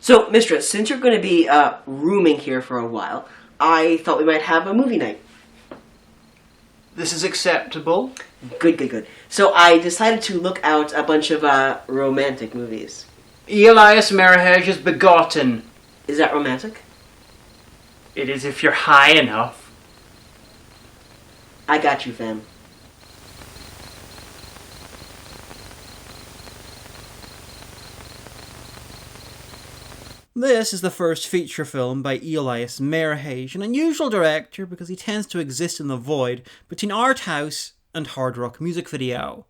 So, Mistress, since you're going to be rooming here for a while, I thought we might have a movie night. This is acceptable. Good. So I decided to look out a bunch of romantic movies. Elias Merihej's Begotten. Is that romantic? It is if you're high enough. I got you, fam. This is the first feature film by Elias Merihej, an unusual director because he tends to exist in the void between art house and hard rock music video.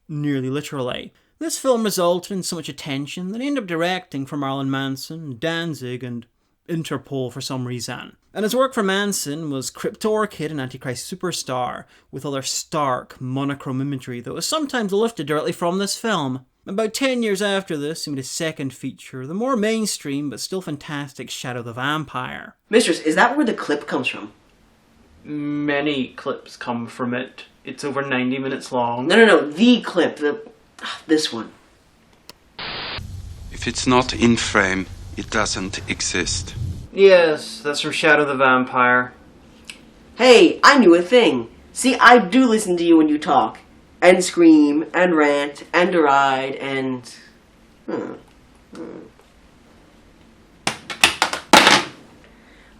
Nearly literally. This film resulted in so much attention that he ended up directing for Marilyn Manson, Danzig, and Interpol for some reason. And his work for Manson was Cryptorchid and Antichrist Superstar, with other stark, monochrome imagery that was sometimes lifted directly from this film. About 10 years after this, he made his second feature, the more mainstream but still fantastic Shadow the Vampire. Mistress, is that where the clip comes from? Many clips come from it. It's over 90 minutes long. No, the clip, this one. If it's not in frame, it doesn't exist. Yes, that's from Shadow the Vampire. Hey, I knew a thing. See, I do listen to you when you talk. And scream, and rant, and deride, and...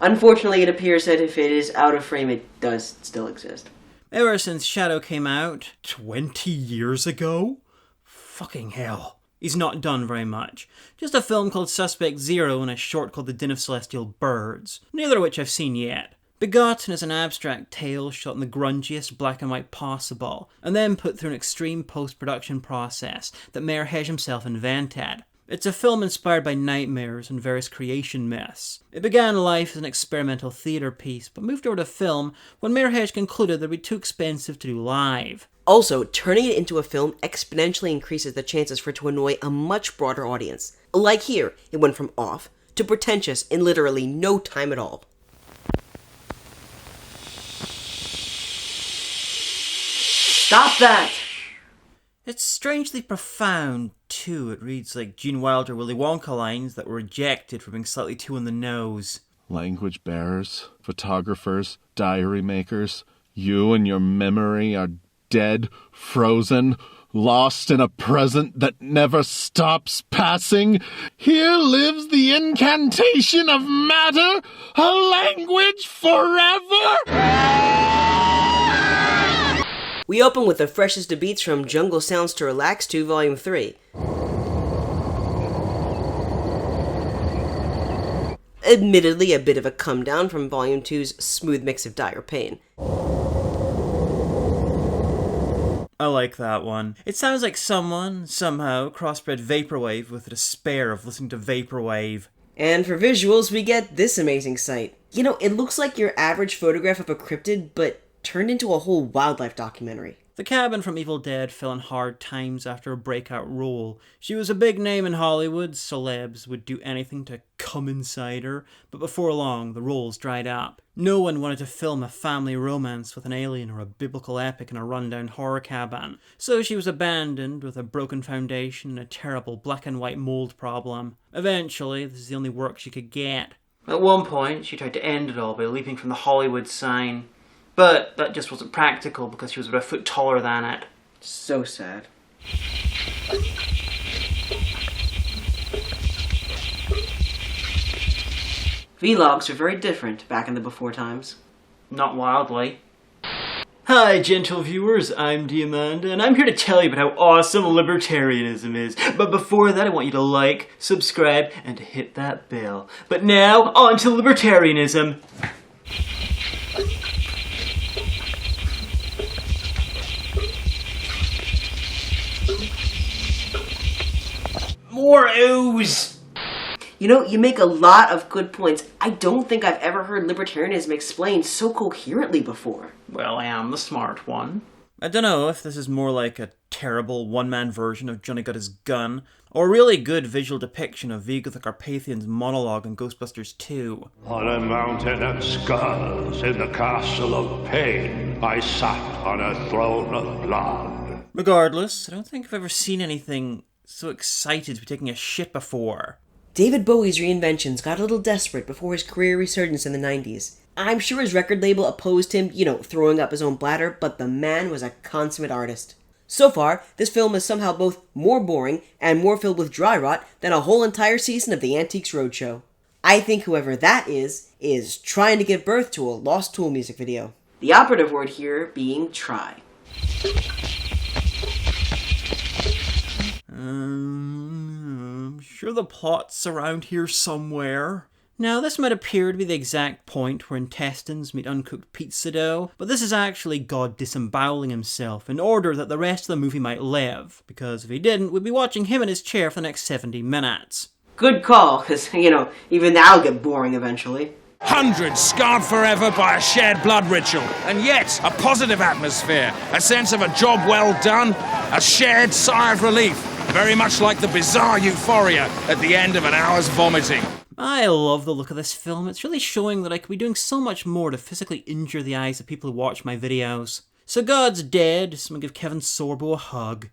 Unfortunately, it appears that if it is out of frame, it does still exist. Ever since Shadow came out 20 years ago? Fucking hell. He's not done very much. Just a film called Suspect Zero and a short called The Den of Celestial Birds, neither of which I've seen yet. Begotten is an abstract tale shot in the grungiest black and white possible, and then put through an extreme post-production process that Merihej himself invented. It's a film inspired by nightmares and various creation myths. It began life as an experimental theatre piece, but moved over to film when Merihej concluded that it would be too expensive to do live. Also, turning it into a film exponentially increases the chances for it to annoy a much broader audience. Like here, it went from off to pretentious in literally no time at all. Stop that! It's strangely profound, too. It reads like Gene Wilder Willy Wonka lines that were rejected for being slightly too on the nose. Language bearers, photographers, diary makers, you and your memory are dead, frozen, lost in a present that never stops passing. Here lives the incantation of matter, a language forever! We open with the freshest of beats from Jungle Sounds to Relax to Volume 3. Admittedly, a bit of a come down from Volume 2's smooth mix of dire pain. I like that one. It sounds like someone, somehow, crossbred Vaporwave with the despair of listening to Vaporwave. And for visuals, we get this amazing sight. You know, it looks like your average photograph of a cryptid, but turned into a whole wildlife documentary. The cabin from Evil Dead fell in hard times after a breakout role. She was a big name in Hollywood, celebs would do anything to come inside her, but before long the roles dried up. No one wanted to film a family romance with an alien or a biblical epic in a rundown horror cabin, so she was abandoned with a broken foundation and a terrible black and white mold problem. Eventually, this is the only work she could get. At one point, she tried to end it all by leaping from the Hollywood sign. But that just wasn't practical because she was about a foot taller than it. So sad. Vlogs are very different back in the before times. Not wildly. Hi, gentle viewers, I'm Diamanda, and I'm here to tell you about how awesome libertarianism is. But before that, I want you to like, subscribe, and to hit that bell. But now, on to libertarianism. More ooze! You know, you make a lot of good points. I don't think I've ever heard libertarianism explained so coherently before. Well, I am the smart one. I don't know if this is more like a terrible one-man version of Johnny Got His Gun, or a really good visual depiction of Vigo the Carpathian's monologue in Ghostbusters 2. On a mountain of skulls in the castle of pain, I sat on a throne of blood. Regardless, I don't think I've ever seen anything so excited to be taking a shit before. David Bowie's reinventions got a little desperate before his career resurgence in the 90s. I'm sure his record label opposed him, throwing up his own bladder, but the man was a consummate artist. So far, this film is somehow both more boring and more filled with dry rot than a whole entire season of the Antiques Roadshow. I think whoever that is trying to give birth to a Lost Tool music video. The operative word here being try. I'm sure the plot's around here somewhere. Now, this might appear to be the exact point where intestines meet uncooked pizza dough, but this is actually God disemboweling himself in order that the rest of the movie might live, because if he didn't, we'd be watching him in his chair for the next 70 minutes. Good call, because, even that'll get boring eventually. Hundreds scarred forever by a shared blood ritual, and yet a positive atmosphere, a sense of a job well done, a shared sigh of relief, very much like the bizarre euphoria at the end of an hour's vomiting. I love the look of this film. It's really showing that I could be doing so much more to physically injure the eyes of people who watch my videos. So God's dead, so I'm gonna give Kevin Sorbo a hug.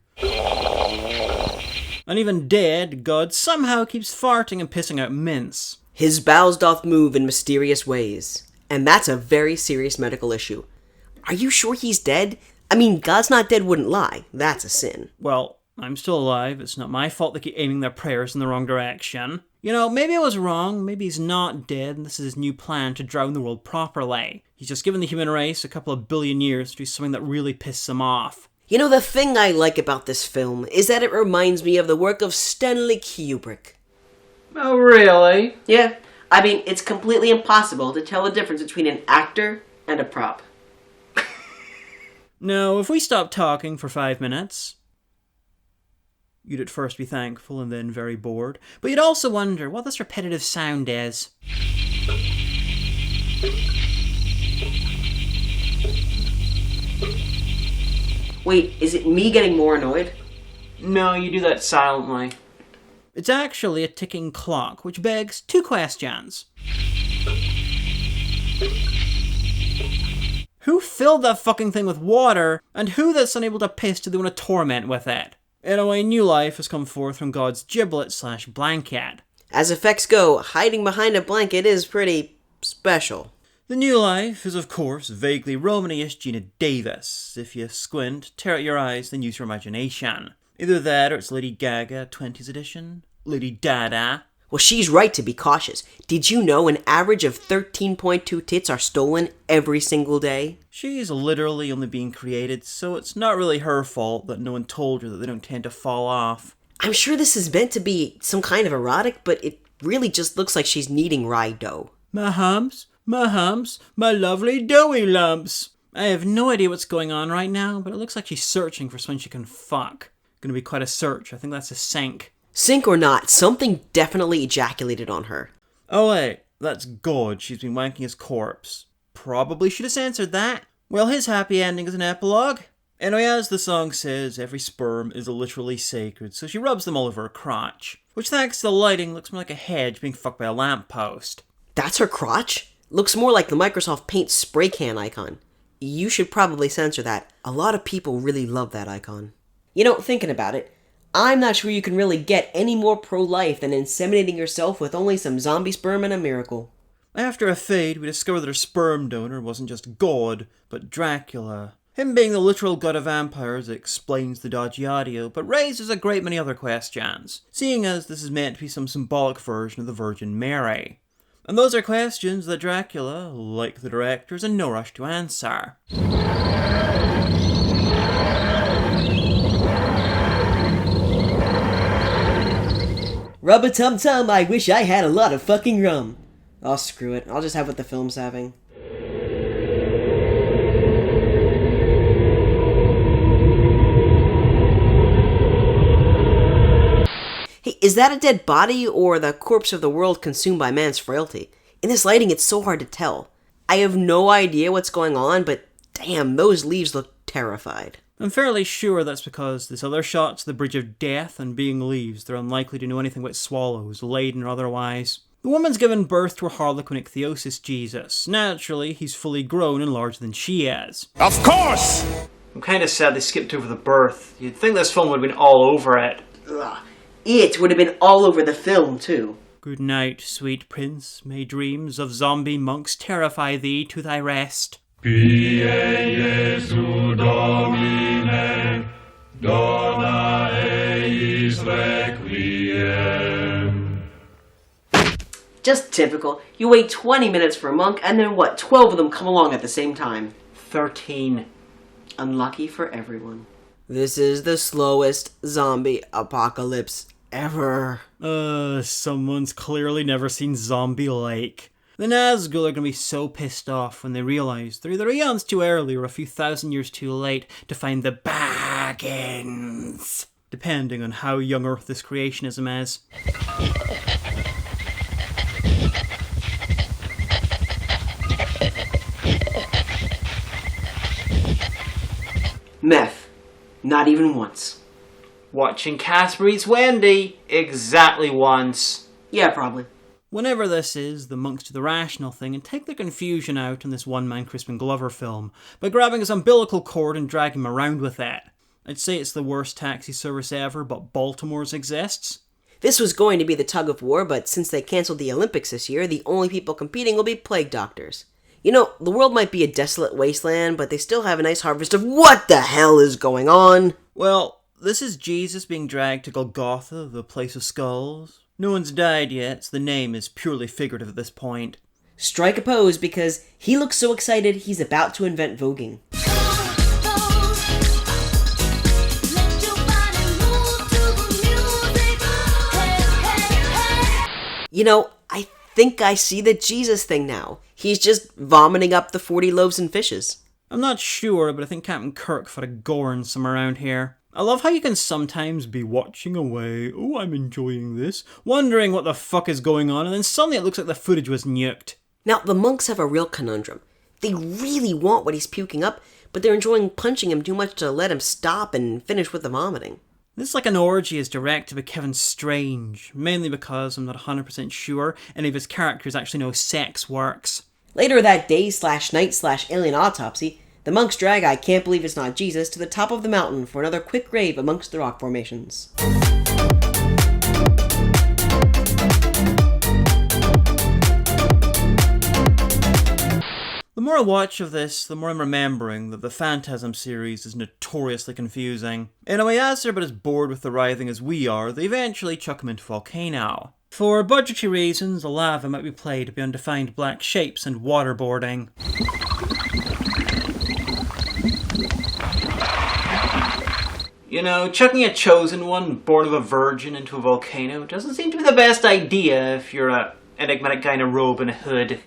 And even dead, God somehow keeps farting and pissing out mints. His bowels doth move in mysterious ways. And that's a very serious medical issue. Are you sure he's dead? I mean, God's not dead wouldn't lie. That's a sin. Well, I'm still alive. It's not my fault they keep aiming their prayers in the wrong direction. Maybe I was wrong. Maybe he's not dead, and this is his new plan to drown the world properly. He's just given the human race a couple of billion years to do something that really pisses him off. The thing I like about this film is that it reminds me of the work of Stanley Kubrick. Oh, really? Yeah, I mean, it's completely impossible to tell the difference between an actor and a prop. Now, if we stop talking for 5 minutes... You'd at first be thankful and then very bored, but you'd also wonder what this repetitive sound is. Wait, is it me getting more annoyed? No, you do that silently. It's actually a ticking clock, which begs 2 questions. Who filled that fucking thing with water, and who that's unable to piss do they want to torment with it? In a way, new life has come forth from God's giblet/blanket. As effects go, hiding behind a blanket is pretty special. The new life is, of course, vaguely Romany-ish Gina Davis. If you squint, tear out your eyes, then use your imagination. Either that or it's Lady Gaga 20s edition, Lady Dada. Well, she's right to be cautious. Did you know an average of 13.2 tits are stolen every single day? She's literally only being created, so it's not really her fault that no one told her that they don't tend to fall off. I'm sure this is meant to be some kind of erotic, but it really just looks like she's kneading rye dough. My humps, my lovely doughy lumps. I have no idea what's going on right now, but it looks like she's searching for someone she can fuck. Gonna be quite a search. I think that's a sink. Sink or not, something definitely ejaculated on her. Oh wait, that's God. She's been wanking his corpse. Probably should have censored that. Well, his happy ending is an epilogue. Anyway, as the song says, every sperm is literally sacred, so she rubs them all over her crotch. Which, thanks to the lighting, looks more like a hedge being fucked by a lamppost. That's her crotch? Looks more like the Microsoft Paint spray can icon. You should probably censor that. A lot of people really love that icon. Thinking about it, I'm not sure you can really get any more pro-life than inseminating yourself with only some zombie sperm and a miracle. After a fade, we discover that her sperm donor wasn't just God, but Dracula. Him being the literal god of vampires explains the dodgy audio, but raises a great many other questions, seeing as this is meant to be some symbolic version of the Virgin Mary. And those are questions that Dracula, like the director, is in no rush to answer. Rub-a-tum-tum, I wish I had a lot of fucking rum. Oh, screw it. I'll just have what the film's having. Hey, is that a dead body or the corpse of the world consumed by man's frailty? In this lighting, it's so hard to tell. I have no idea what's going on, but damn, those leaves look terrified. I'm fairly sure that's because this other shot's the Bridge of Death, and being leaves, they're unlikely to know anything about swallows, laden or otherwise. The woman's given birth to a harlequin ichthyosis Jesus. Naturally, he's fully grown and larger than she is. Of course! I'm kind of sad they skipped over the birth. You'd think this film would have been all over it. Ugh. It would have been all over the film, too. Good night, sweet prince. May dreams of zombie monks terrify thee to thy rest. Pie Jesu Domine, dona eis requiem. Just typical. You wait 20 minutes for a monk, and then 12 of them come along at the same time. 13. Unlucky for everyone. This is the slowest zombie apocalypse ever. Someone's clearly never seen Zombie Lake. The Nazgul are gonna be so pissed off when they realize they're either eons too early or a few thousand years too late to find the Baggins, depending on how young Earth this creationism is. Meth. Not even once. Watching Casper Eats Wendy. Exactly once. Yeah, probably. Whenever this is, the monks do the rational thing and take their confusion out in this one-man Crispin Glover film by grabbing his umbilical cord and dragging him around with it. I'd say it's the worst taxi service ever, but Baltimore's exists. This was going to be the tug of war, but since they canceled the Olympics this year, the only people competing will be plague doctors. You know, the world might be a desolate wasteland, but they still have a nice harvest of what the hell is going on? Well, this is Jesus being dragged to Golgotha, the place of skulls. No one's died yet, so the name is purely figurative at this point. Strike a pose because he looks so excited he's about to invent voguing. You know, I think I see the Jesus thing now. He's just vomiting up the 40 loaves and fishes. I'm not sure, but I think Captain Kirk fought a Gorn somewhere around here. I love how you can sometimes be watching away, oh, I'm enjoying this, wondering what the fuck is going on, and then suddenly it looks like the footage was nuked. Now, the monks have a real conundrum. They really want what he's puking up, but they're enjoying punching him too much to let him stop and finish with the vomiting. This Like an Orgy is directed by Kevin Strange, mainly because I'm not 100% sure any of his characters actually know sex works. Later that day/night/alien autopsy, the monks drag I Can't Believe It's Not Jesus to the top of the mountain for another quick grave amongst the rock formations. The more I watch of this, the more I'm remembering that the Phantasm series is notoriously confusing. Anyway, as they're about as bored with the writhing as we are, they eventually chuck him into a volcano. For budgetary reasons, the lava might be played to be undefined black shapes and waterboarding. You know, chucking a chosen one, born of a virgin, into a volcano doesn't seem to be the best idea if you're a enigmatic guy in a robe and a hood.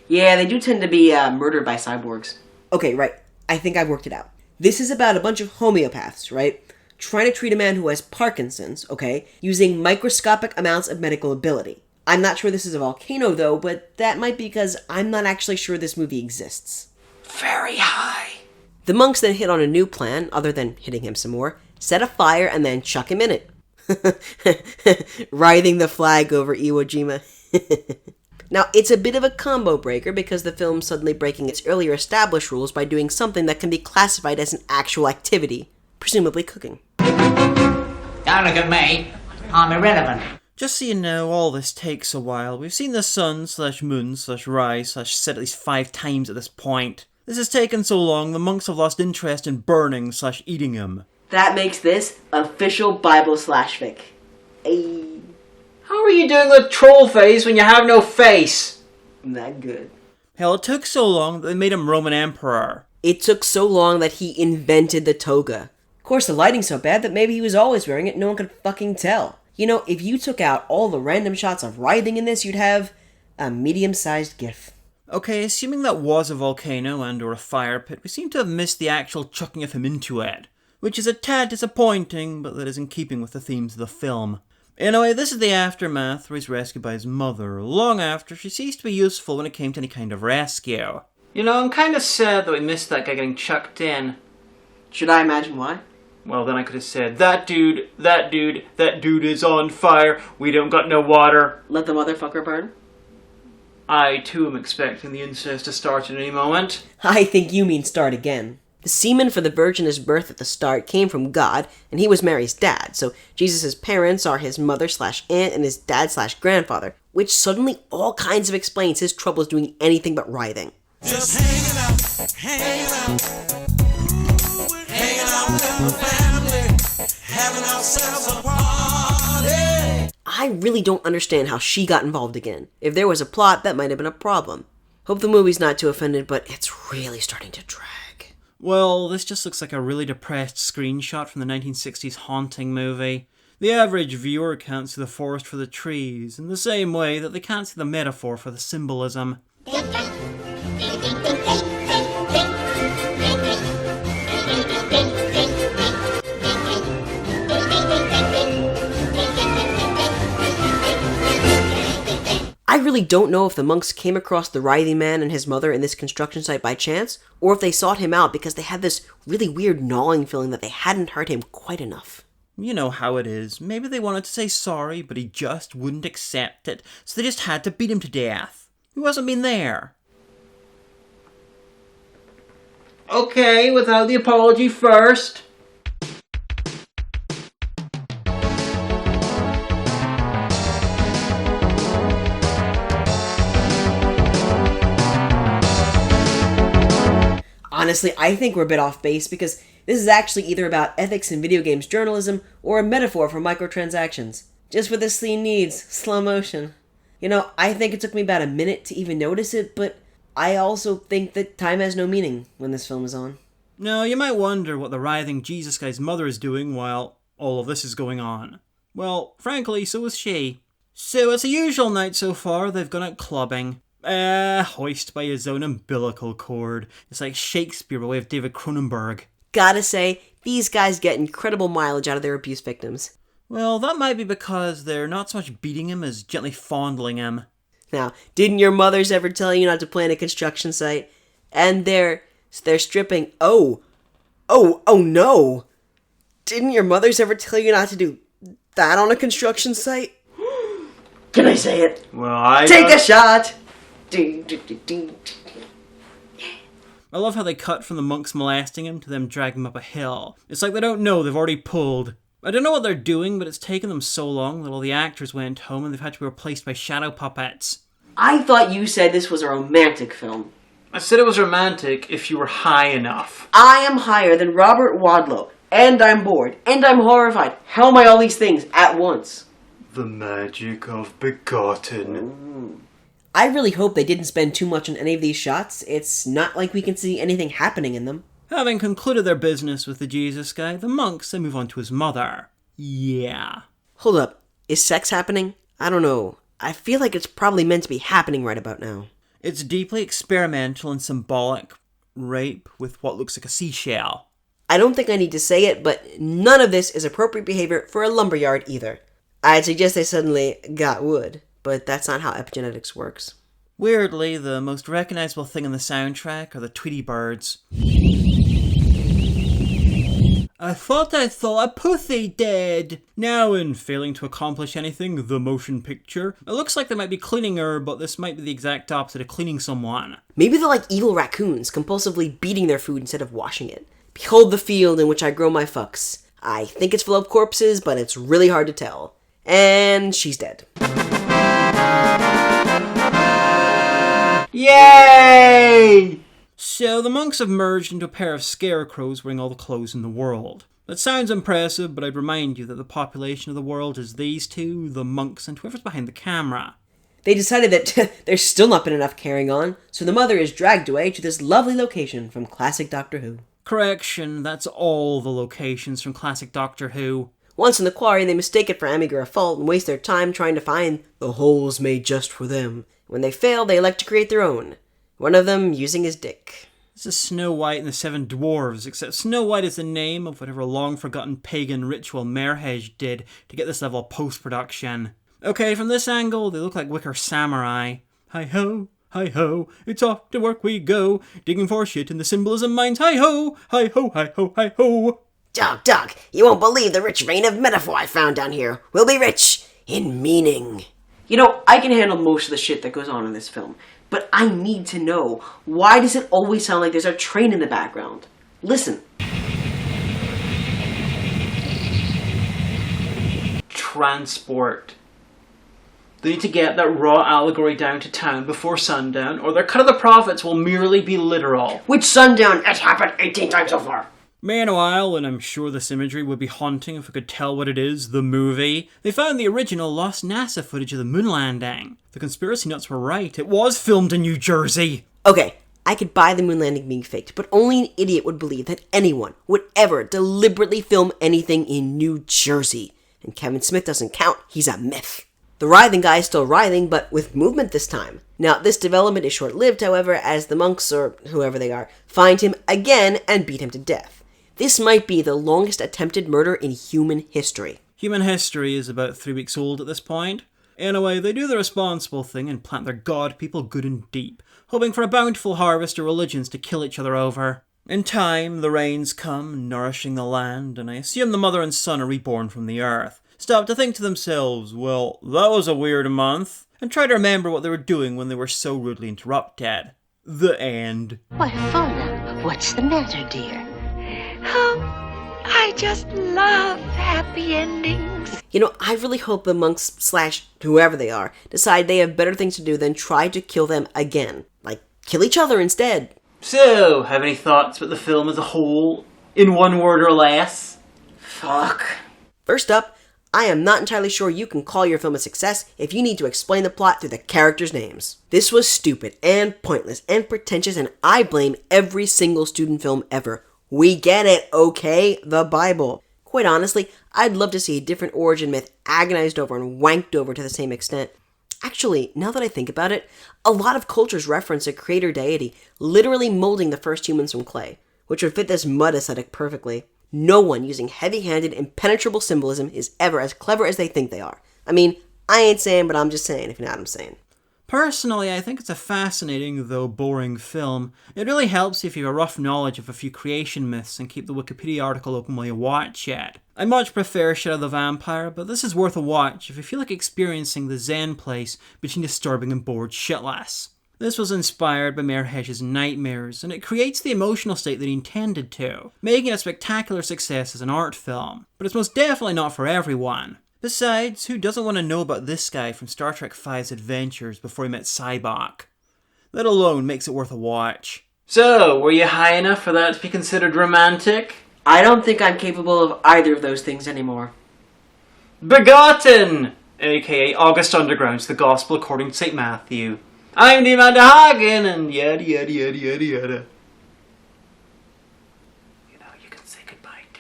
Yeah, they do tend to be murdered by cyborgs. Okay, right. I think I've worked it out. This is about a bunch of homeopaths, right? Trying to treat a man who has Parkinson's, okay? Using microscopic amounts of medical ability. I'm not sure this is a volcano, though, but that might be because I'm not actually sure this movie exists. Very high. The monks then hit on a new plan, other than hitting him some more. Set a fire and then chuck him in it. Writhing the flag over Iwo Jima. Now, it's a bit of a combo breaker because the film's suddenly breaking its earlier established rules by doing something that can be classified as an actual activity, presumably cooking. Don't look at me. I'm irrelevant. Just so you know, all this takes a while. We've seen the sun/moon/rise/set at least 5 times at this point. This has taken so long, the monks have lost interest in burning/eating him. That makes this official Bible/fic. Ayy. How are you doing with troll face when you have no face? That good. Hell, it took so long that they made him Roman Emperor. It took so long that he invented the toga. Of course, the lighting's so bad that maybe he was always wearing it, no one could fucking tell. You know, if you took out all the random shots of writhing in this, you'd have a medium-sized GIF. Okay, assuming that was a volcano and or a fire pit, we seem to have missed the actual chucking of him into it, which is a tad disappointing, but that is in keeping with the themes of the film. Anyway, this is the aftermath where he's rescued by his mother, long after she ceased to be useful when it came to any kind of rescue. You know, I'm kind of sad that we missed that guy getting chucked in. Should I imagine why? Well, then I could have said, that dude is on fire, we don't got no water. Let the motherfucker burn? I, too, am expecting the incest to start at any moment. I think you mean start again. The semen for the virgin's birth at the start came from God, and he was Mary's dad, so Jesus' parents are his mother/aunt and his dad/grandfather. which suddenly all kinds of explains his troubles doing anything but writhing. Just hanging out with the family, having ourselves a party. I really don't understand how she got involved again. If there was a plot, that might have been a problem. Hope the movie's not too offended, but it's really starting to drag. Well, this just looks like a really depressed screenshot from the 1960s Haunting movie. The average viewer can't see the forest for the trees, in the same way that they can't see the metaphor for the symbolism. I really don't know if the monks came across the writhing man and his mother in this construction site by chance, or if they sought him out because they had this really weird gnawing feeling that they hadn't hurt him quite enough. You know how it is. Maybe they wanted to say sorry, but he just wouldn't accept it, so they just had to beat him to death. He wasn't been there. Okay, without the apology first. Honestly, I think we're a bit off base because this is actually either about ethics in video games journalism or a metaphor for microtransactions. Just what this scene needs, slow motion. You know, I think it took me about a minute to even notice it, but I also think that time has no meaning when this film is on. Now, you might wonder what the writhing Jesus guy's mother is doing while all of this is going on. Well, frankly, so is she. So it's a usual night so far. They've gone out clubbing. Hoist by his own umbilical cord. It's like Shakespeare by way of David Cronenberg. Gotta say, these guys get incredible mileage out of their abuse victims. Well, that might be because they're not so much beating him as gently fondling him. Now, didn't your mothers ever tell you not to play in a construction site? And they're stripping. Oh no! Didn't your mothers ever tell you not to do that on a construction site? Can I say it? Well, Take a shot! Ding, ding, ding, ding. I love how they cut from the monks molesting him to them dragging him up a hill. It's like they don't know they've already pulled. I don't know what they're doing, but it's taken them so long that all the actors went home and they've had to be replaced by shadow puppets. I thought you said this was a romantic film. I said it was romantic if you were high enough. I am higher than Robert Wadlow, and I'm bored, and I'm horrified. How am I all these things at once? The magic of Begotten. I really hope they didn't spend too much on any of these shots. It's not like we can see anything happening in them. Having concluded their business with the Jesus guy, the monks then move on to his mother. Yeah. Hold up. Is sex happening? I don't know. I feel like it's probably meant to be happening right about now. It's deeply experimental and symbolic. Rape with what looks like a seashell. I don't think I need to say it, but none of this is appropriate behavior for a lumberyard either. I'd suggest they suddenly got wood. But that's not how epigenetics works. Weirdly, the most recognizable thing in the soundtrack are the Tweety birds. I thought a pussy dead. Now, in failing to accomplish anything, the motion picture, it looks like they might be cleaning her, but this might be the exact opposite of cleaning someone. Maybe they're like evil raccoons, compulsively beating their food instead of washing it. Behold the field in which I grow my fucks. I think it's full of corpses, but it's really hard to tell. And she's dead. Yay! So the monks have merged into a pair of scarecrows wearing all the clothes in the world. That sounds impressive, but I'd remind you that the population of the world is these two, the monks, and whoever's behind the camera. They decided that there's still not been enough carrying on, so the mother is dragged away to this lovely location from classic Doctor Who. Correction, that's all the locations from classic Doctor Who. Once in the quarry, they mistake it for Amiga fault and waste their time trying to find the holes made just for them. When they fail, they elect to create their own. One of them using his dick. This is Snow White and the Seven Dwarves, except Snow White is the name of whatever long-forgotten pagan ritual Merhej did to get this level of post-production. Okay, from this angle, they look like wicker samurai. Hi-ho, hi-ho, it's off to work we go, digging for shit in the symbolism mines. Hi-ho, hi-ho, hi-ho, hi-ho. Doc, you won't believe the rich vein of metaphor I found down here. We'll be rich in meaning. You know, I can handle most of the shit that goes on in this film, but I need to know, why does it always sound like there's a train in the background? Listen. Transport. They need to get that raw allegory down to town before sundown, or their cut of the profits will merely be literal. Which sundown? It's happened 18 times so far. Meanwhile, and I'm sure this imagery would be haunting if we could tell what it is, the movie, they found the original lost NASA footage of the moon landing. The conspiracy nuts were right. It was filmed in New Jersey. Okay, I could buy the moon landing being faked, but only an idiot would believe that anyone would ever deliberately film anything in New Jersey. And Kevin Smith doesn't count. He's a myth. The writhing guy is still writhing, but with movement this time. Now, this development is short-lived, however, as the monks, or whoever they are, find him again and beat him to death. This might be the longest attempted murder in human history. Human history is about 3 weeks old at this point. Anyway, they do the responsible thing and plant their god people good and deep, hoping for a bountiful harvest of religions to kill each other over. In time, the rains come, nourishing the land, and I assume the mother and son are reborn from the earth. Stop to think to themselves, well, that was a weird month, and try to remember what they were doing when they were so rudely interrupted. The end. Why, Fauna, what's the matter, dear? Oh, I just love happy endings. You know, I really hope the monks / whoever they are decide they have better things to do than try to kill them again. Like, kill each other instead. So, have any thoughts about the film as a whole? In one word or less? Fuck. First up, I am not entirely sure you can call your film a success if you need to explain the plot through the characters' names. This was stupid and pointless and pretentious, and I blame every single student film ever. We get it, okay? The Bible. Quite honestly, I'd love to see a different origin myth agonized over and wanked over to the same extent. Actually, now that I think about it, a lot of cultures reference a creator deity literally molding the first humans from clay, which would fit this mud aesthetic perfectly. No one using heavy-handed, impenetrable symbolism is ever as clever as they think they are. I mean, I ain't saying, but I'm just saying, if you know what I'm saying. Personally, I think it's a fascinating, though boring, film. It really helps if you have a rough knowledge of a few creation myths and keep the Wikipedia article open while you watch it. I much prefer Shadow the Vampire, but this is worth a watch if you feel like experiencing the zen place between disturbing and bored shitless. This was inspired by Mayor Hedge's nightmares, and it creates the emotional state that he intended to, making it a spectacular success as an art film. But it's most definitely not for everyone. Besides, who doesn't want to know about this guy from Star Trek V's adventures before he met Cybok? That alone makes it worth a watch. So, were you high enough for that to be considered romantic? I don't think I'm capable of either of those things anymore. Begotten! A.k.a. August Underground's The Gospel According to St. Matthew. I'm the Amanda Hagan, and yada yada yada yada yada. You know, you can say goodbye too.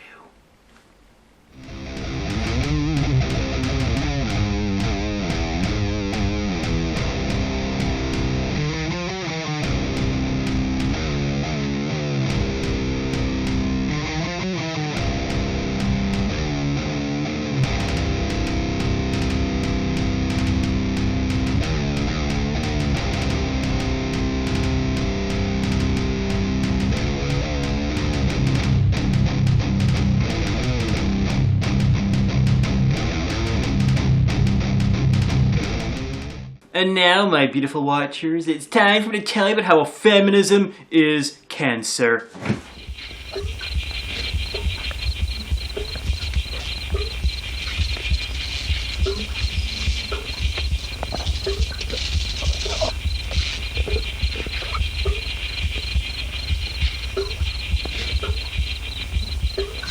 And now, my beautiful watchers, it's time for me to tell you about how feminism is cancer.